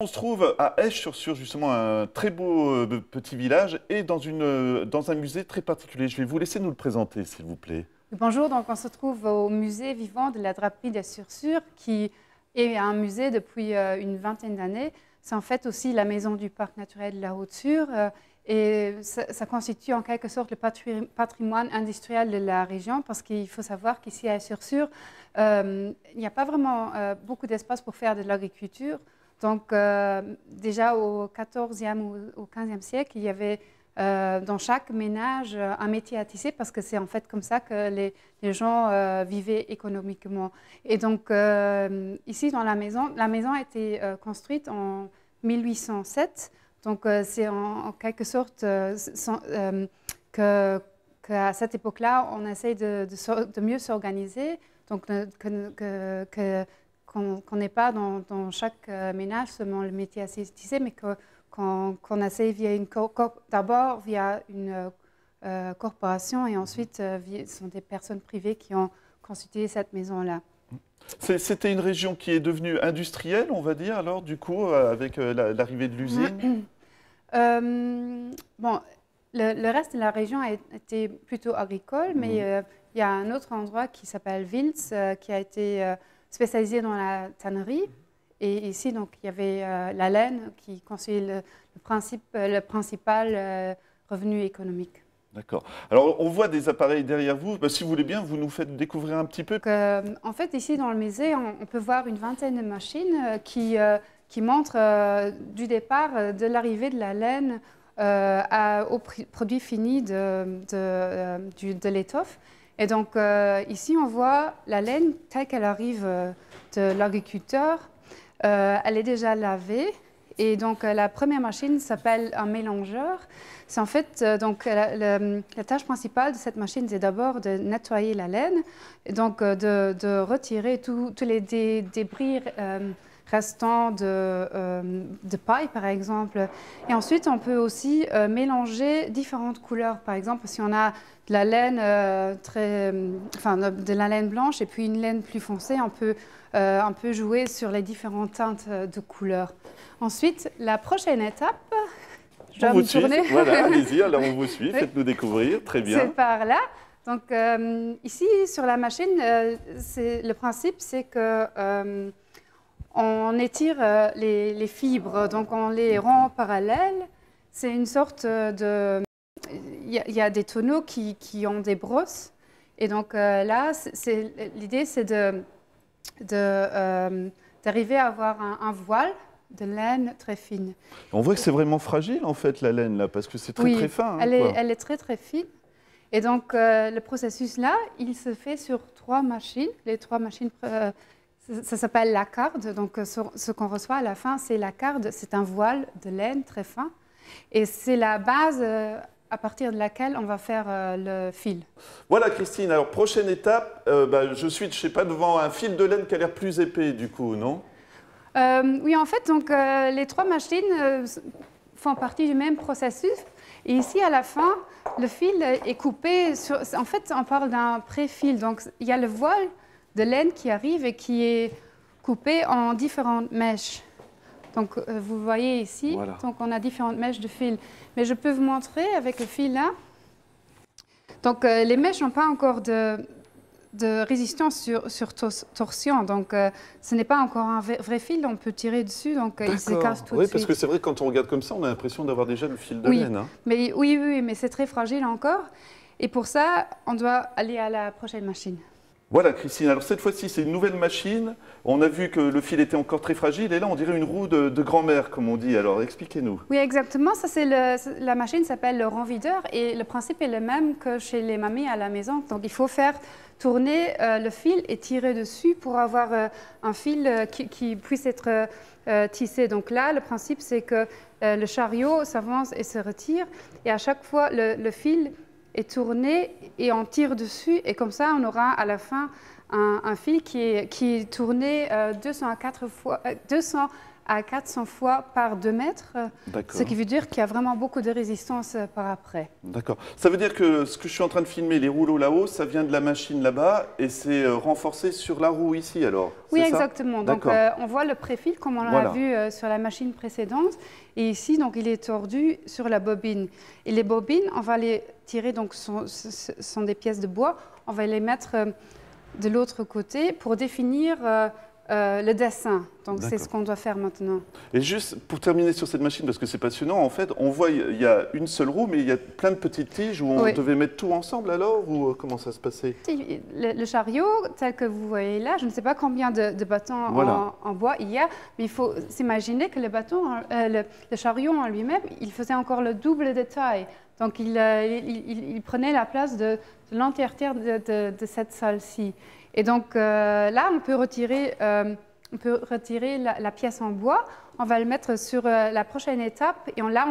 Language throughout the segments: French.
On se trouve à Esch-sur-Sûre, justement un très beau petit village et dans un musée très particulier. Je vais vous laisser nous le présenter, s'il vous plaît. Bonjour, donc on se trouve au musée vivant de la draperie de Sûre, qui est un musée depuis une vingtaine d'années. C'est en fait aussi la maison du parc naturel de la Haute-Sûre et ça constitue en quelque sorte le patrimoine industriel de la région parce qu'il faut savoir qu'ici à Sûre, il n'y a pas vraiment beaucoup d'espace pour faire de l'agriculture. Donc déjà au XIVe ou au XVe siècle, il y avait dans chaque ménage un métier à tisser parce que c'est en fait comme ça que les gens vivaient économiquement. Et donc ici dans la maison a été construite en 1807. Donc c'est en quelque sorte qu'à cette époque-là, on essaye de mieux s'organiser. Donc qu'on n'ait pas dans chaque ménage seulement le métier à tisser, mais qu'on essaye d'abord via une corporation et ensuite ce sont des personnes privées qui ont constitué cette maison-là. C'était une région qui est devenue industrielle, on va dire, alors du coup, avec l'arrivée de l'usine. Bon, le reste de la région a été plutôt agricole, mais il y a un autre endroit qui s'appelle Vils, qui a été spécialisé dans la tannerie. Et ici, donc, il y avait la laine qui constituait le principal revenu économique. D'accord. Alors, on voit des appareils derrière vous. Si vous voulez bien, vous nous faites découvrir un petit peu. Donc, en fait, ici, dans le musée, on peut voir une vingtaine de machines qui montrent du départ de l'arrivée de la laine au produit fini de l'étoffe. Et donc, ici, on voit la laine telle qu'elle arrive de l'agriculteur. Elle est déjà lavée. Et donc, la première machine s'appelle un mélangeur. C'est en fait, donc, la tâche principale de cette machine, c'est d'abord de nettoyer la laine, et donc de retirer tous les débris restants de paille, par exemple. Et ensuite, on peut aussi mélanger différentes couleurs. Par exemple, si on a de la laine, de la laine blanche et puis une laine plus foncée, on peut jouer sur les différentes teintes de couleurs. Ensuite, la prochaine étape, je dois me tourner. Voilà, allez-y, alors on vous suit, faites-nous découvrir, très bien. C'est par là. Donc ici, sur la machine, le principe, c'est que on étire les fibres, donc on les rend parallèles. C'est une sorte de... Il y a des tonneaux qui ont des brosses. Et donc là, l'idée, c'est d'arriver à avoir un voile de laine très fine. On voit que c'est vraiment fragile, en fait, la laine, là, parce que c'est très, très fin. Elle est très, très fine. Et donc, le processus-là, il se fait sur 3 machines. Les 3 machines, ça s'appelle lacarde. Donc, ce qu'on reçoit à la fin, c'est lacarde. C'est un voile de laine très fin. Et c'est la base à partir de laquelle on va faire le fil. Voilà, Christine. Alors, prochaine étape, je suis, je sais pas, devant un fil de laine qui a l'air plus épais, du coup, non? Oui, en fait, donc, les 3 machines font partie du même processus. Et ici, à la fin, le fil est coupé. En fait, on parle d'un pré-fil. Donc, il y a le voile de laine qui arrive et qui est coupé en différentes mèches. Donc, vous voyez ici, voilà. Donc, on a différentes mèches de fil. Mais je peux vous montrer avec le fil là. Donc, les mèches n'ont pas encore de résistance sur torsion. Donc, ce n'est pas encore un vrai fil, on peut tirer dessus, donc il se casse tout de suite. Oui, parce que c'est vrai que quand on regarde comme ça, on a l'impression d'avoir déjà le fil de laine. Hein. Oui, mais c'est très fragile encore. Et pour ça, on doit aller à la prochaine machine. Voilà, Christine. Alors, cette fois-ci, c'est une nouvelle machine. On a vu que le fil était encore très fragile. Et là, on dirait une roue de grand-mère, comme on dit. Alors, expliquez-nous. Oui, exactement. Ça, la machine s'appelle le rond-videur. Et le principe est le même que chez les mamies à la maison. Donc, il faut faire tourner le fil et tirer dessus pour avoir un fil qui puisse être tissé. Donc là, le principe, c'est que le chariot s'avance et se retire. Et à chaque fois, le fil est tourné et on tire dessus. Et comme ça, on aura à la fin un fil qui est tourné 200 à 400 fois par 2 mètres, ce qui veut dire qu'il y a vraiment beaucoup de résistance par après. D'accord. Ça veut dire que ce que je suis en train de filmer, les rouleaux là-haut, ça vient de la machine là-bas et c'est renforcé sur la roue ici alors? Oui, exactement. Donc on voit le préfil comme on l'a vu sur la machine précédente. Et ici, donc, il est tordu sur la bobine. Et les bobines, on va les tirer, donc ce sont des pièces de bois, on va les mettre de l'autre côté pour définir le dessin. Donc c'est ce qu'on doit faire maintenant. Et juste pour terminer sur cette machine, parce que c'est passionnant, en fait, on voit il y a une seule roue, mais il y a plein de petites tiges où on devait mettre tout ensemble alors, ou comment ça se passait? Le chariot, tel que vous voyez là, je ne sais pas combien de bâtons en bois il y a, mais il faut s'imaginer que le chariot en lui-même, il faisait encore le double de taille. Donc il prenait la place de l'entièreté de cette salle-ci. Et donc là, on peut retirer la pièce en bois, on va le mettre sur la prochaine étape et là,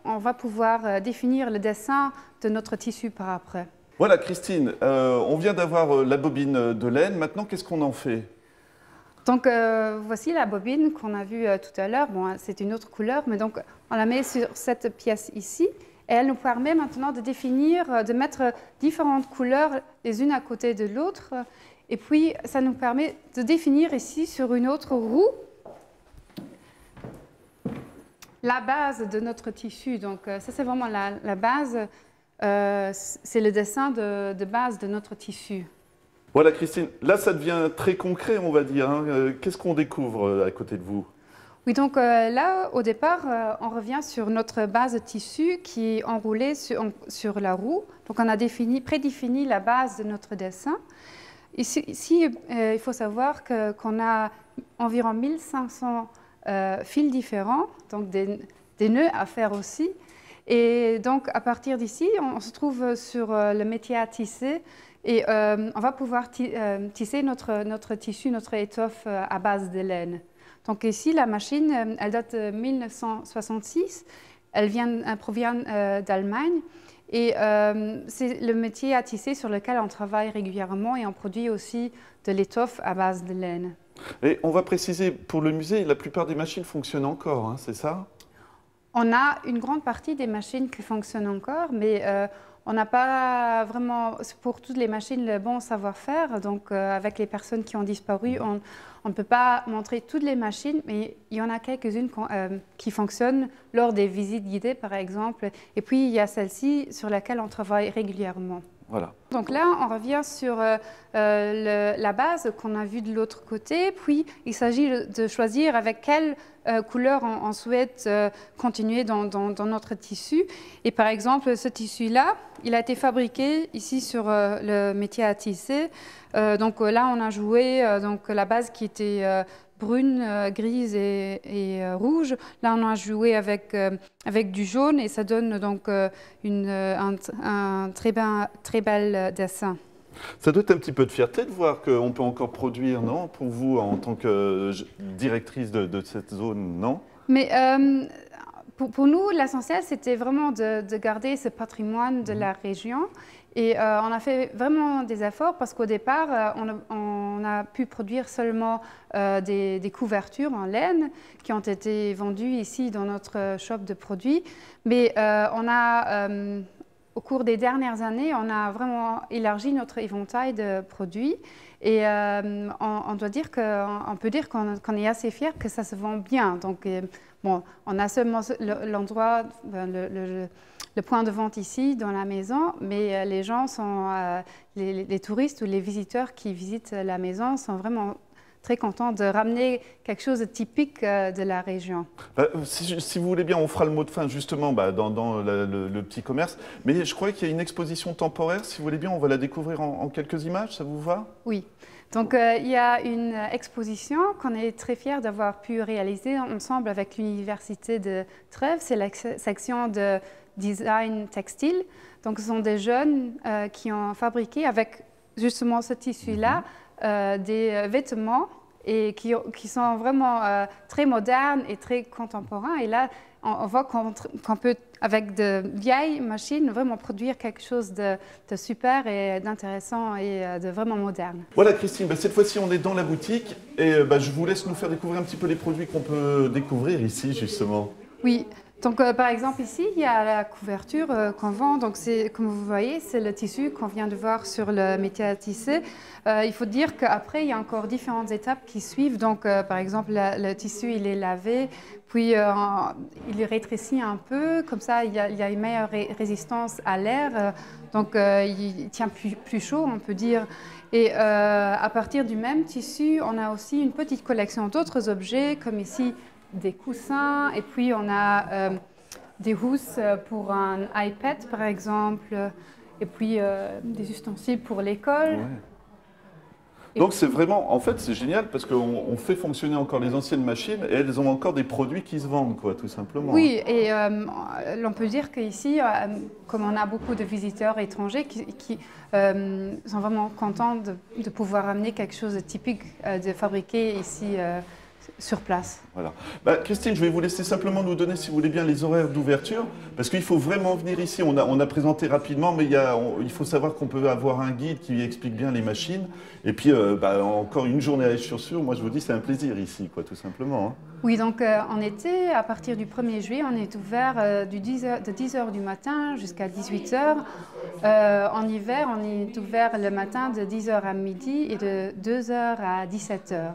on va pouvoir définir le dessin de notre tissu par après. Voilà, Christine, on vient d'avoir la bobine de laine. Maintenant, qu'est-ce qu'on en fait? Donc voici la bobine qu'on a vue tout à l'heure. Bon, c'est une autre couleur, mais donc on la met sur cette pièce ici. Et elle nous permet maintenant de définir, de mettre différentes couleurs les unes à côté de l'autre. Et puis, ça nous permet de définir ici, sur une autre roue, la base de notre tissu. Donc, ça, c'est vraiment la base, c'est le dessin de base de notre tissu. Voilà, Christine, là, ça devient très concret, on va dire. Hein. Qu'est-ce qu'on découvre à côté de vous? Oui, donc là, au départ, on revient sur notre base de tissu qui est enroulée sur la roue. Donc, on a prédéfini la base de notre dessin. Ici, il faut savoir qu'on a environ 1500 fils différents, donc des nœuds à faire aussi. Et donc, à partir d'ici, on se trouve sur le métier à tisser et on va pouvoir tisser notre tissu, notre étoffe à base de laine. Donc ici, la machine, elle date de 1966, elle provient d'Allemagne et c'est le métier à tisser sur lequel on travaille régulièrement et on produit aussi de l'étoffe à base de laine. Et on va préciser, pour le musée, la plupart des machines fonctionnent encore, hein, c'est ça? On a une grande partie des machines qui fonctionnent encore, mais on n'a pas vraiment, pour toutes les machines, le bon savoir-faire. Donc, avec les personnes qui ont disparu, on ne peut pas montrer toutes les machines, mais il y en a quelques-unes qui fonctionnent lors des visites guidées, par exemple. Et puis, il y a celle-ci sur laquelle on travaille régulièrement. Voilà. Donc là, on revient sur la base qu'on a vue de l'autre côté. Puis, il s'agit de choisir avec quelle couleur on souhaite continuer dans notre tissu. Et par exemple, ce tissu-là, il a été fabriqué ici sur le métier à tisser. Donc là, on a joué donc, la base qui était brune, grise et rouge. Là, on a joué avec du jaune et ça donne donc un très bel dessin. Ça doit être un petit peu de fierté de voir qu'on peut encore produire, non? Pour vous, en tant que directrice de cette zone, non? Mais pour nous, l'essentiel, c'était vraiment de garder ce patrimoine de la région. Et on a fait vraiment des efforts parce qu'au départ, on a pu produire seulement des couvertures en laine qui ont été vendues ici dans notre shop de produits. Mais au cours des dernières années, on a vraiment élargi notre éventail de produits et on peut dire qu'on est assez fiers que ça se vend bien. Donc, bon, on a seulement l'endroit, le point de vente ici dans la maison, mais les gens les touristes ou les visiteurs qui visitent la maison sont vraiment très contents de ramener quelque chose de typique de la région. Si vous voulez bien, on fera le mot de fin justement dans le petit commerce. Mais je crois qu'il y a une exposition temporaire. Si vous voulez bien, on va la découvrir en quelques images. Ça vous va? Oui. Donc, il y a une exposition qu'on est très fiers d'avoir pu réaliser ensemble avec l'Université de Trèves. C'est la section de design textile. Donc, ce sont des jeunes qui ont fabriqué avec justement ce tissu-là des vêtements et qui sont vraiment très modernes et très contemporains. Et là, on voit qu'on peut avec de vieilles machines, vraiment produire quelque chose de super et d'intéressant et de vraiment moderne. Voilà Christine, cette fois-ci on est dans la boutique et je vous laisse nous faire découvrir un petit peu les produits qu'on peut découvrir ici justement. Oui, donc par exemple ici il y a la couverture qu'on vend, donc comme vous voyez c'est le tissu qu'on vient de voir sur le métier à tisser. Il faut dire qu'après il y a encore différentes étapes qui suivent, donc par exemple le tissu il est lavé, puis il rétrécit un peu, comme ça il y a une meilleure résistance à l'air, donc il tient plus chaud on peut dire. Et à partir du même tissu on a aussi une petite collection d'autres objets comme ici des coussins, et puis on a des housses pour un iPad par exemple, et puis des ustensiles pour l'école. Ouais. Donc c'est vraiment, en fait c'est génial parce qu'on fait fonctionner encore les anciennes machines et elles ont encore des produits qui se vendent quoi, tout simplement. Oui, et l'on peut dire qu'ici, comme on a beaucoup de visiteurs étrangers qui sont vraiment contents de pouvoir amener quelque chose de typique de fabriquer ici sur place. Voilà. Christine, je vais vous laisser simplement nous donner, si vous voulez bien, les horaires d'ouverture, parce qu'il faut vraiment venir ici. On a présenté rapidement, mais il faut savoir qu'on peut avoir un guide qui explique bien les machines. Et puis, encore une journée à Esch-sur-Sûre, moi je vous dis, c'est un plaisir ici, quoi, tout simplement. Hein. Oui, donc en été, à partir du 1er juillet, on est ouvert de 10h du matin jusqu'à 18h. En hiver, on est ouvert le matin de 10h à midi et de 2h à 17h.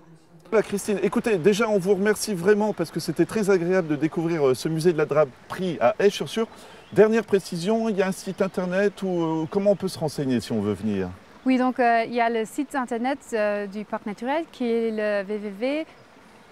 Voilà Christine, écoutez, déjà on vous remercie vraiment parce que c'était très agréable de découvrir ce musée de la draperie à Esch-sur-Sûre. Dernière précision, il y a un site internet ou comment on peut se renseigner si on veut venir? Oui, donc il y a le site internet du parc naturel qui est le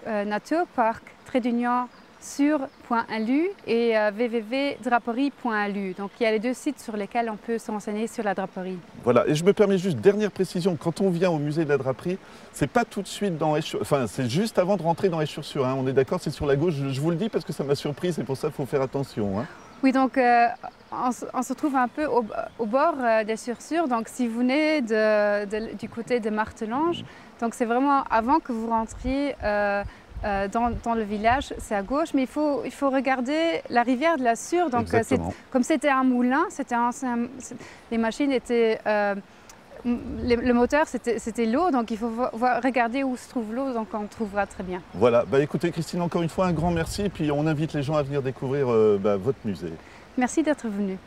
www.naturparc-sur.lu et www.draperie.lu. Donc il y a les deux sites sur lesquels on peut se renseigner sur la draperie. Voilà, et je me permets juste, dernière précision, quand on vient au musée de la draperie, c'est pas tout de suite dans Esch-sur-Sûre, enfin c'est juste avant de rentrer dans Esch-sur-Sûre, hein, on est d'accord, c'est sur la gauche, je vous le dis parce que ça m'a surpris, c'est pour ça qu'il faut faire attention. Hein. Oui, donc on se trouve un peu au bord d'Esch-sur-Sûre, donc si vous venez du côté de Martelange, donc c'est vraiment avant que vous rentriez dans le village, c'est à gauche, mais il faut regarder la rivière de la Sûre. Donc, comme c'était un moulin, les machines étaient, le moteur c'était l'eau, donc il faut regarder où se trouve l'eau, donc on trouvera très bien. Voilà, écoutez Christine, encore une fois un grand merci, et puis on invite les gens à venir découvrir votre musée. Merci d'être venue.